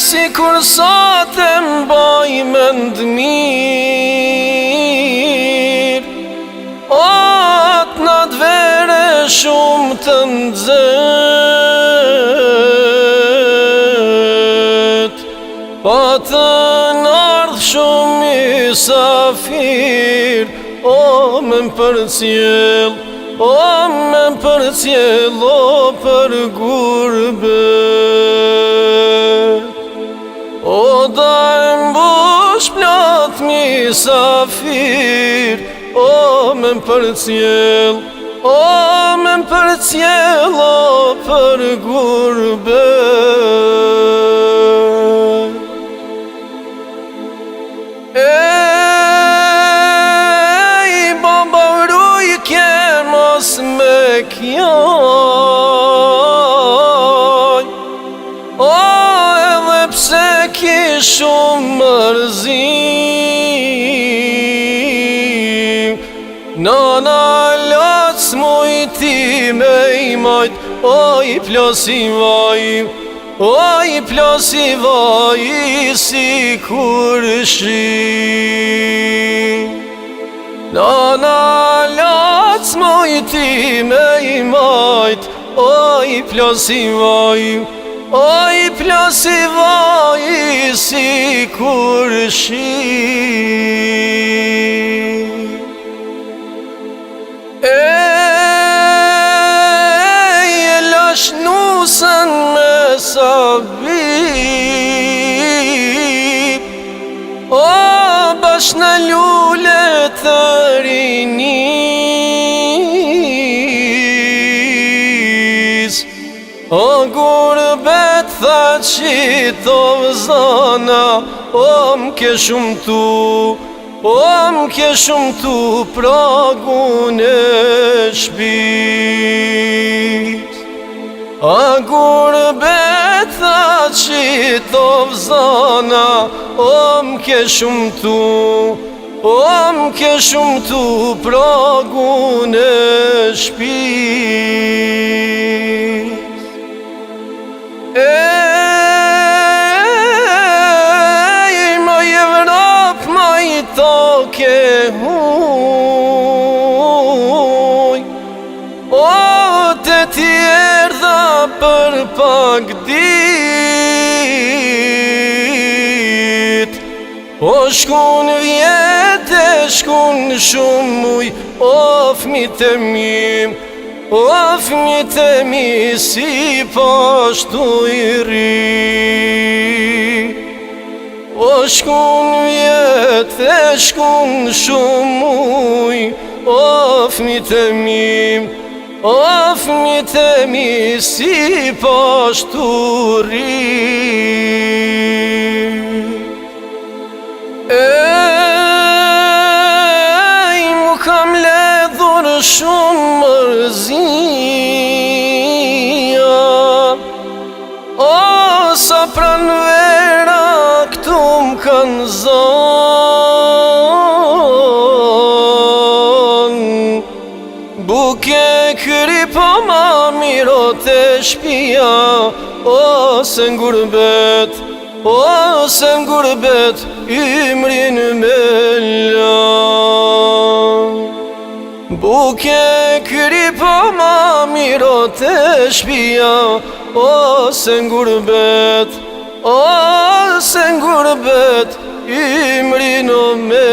Si kur sa të mbaj mend mirë, atë natë vere shumë të nxet, pa të nardh shumë misafir, o me më përcjell, o me më përcjell, o për gurbet. O da e mbush plot misafir, o me më përcjell, o me më përcjell, o për gurbet. Ej, baba vrujke mos me kjaj, pse ki shumë mërzim, nana lac mujti me i majt, oj plosi vaj, oj plosi vaj, si kur shim. Nana lac mujti me i majt, oj plosi vaj, oj plosi vaj, si kur shim. Ej, e lash nusën me sabib, o bash në lule të rinis, o gurbet tha qito vëzana, o m'ke shumë tu, o m'ke shumë tu pragun e shpis. A gurbet tha qito vëzana, o m'ke shumë tu, o m'ke shumë tu pragun e shpis. Ej, moj Evrop, moj toke huj, o të tjerdha për pak dit, o shkun vjet e shkun shumë muj, o fmit e mim, o fmit e mi si pashtu i ri. O shkun vjet e shkun shumë muj, o fmit e mim, o fmit e mi si pashtu ri. Ej, mu kam ledhur shumë mërzia, o sa pranvera këtu m'kanë zonë, buke këri po ma miro të shpia, ose n'gurbet, ose n'gurbet, ymrin me lan. Buke këri po ma miro të shpia, ose n'gurbet, ose n'gurbet, ymrin me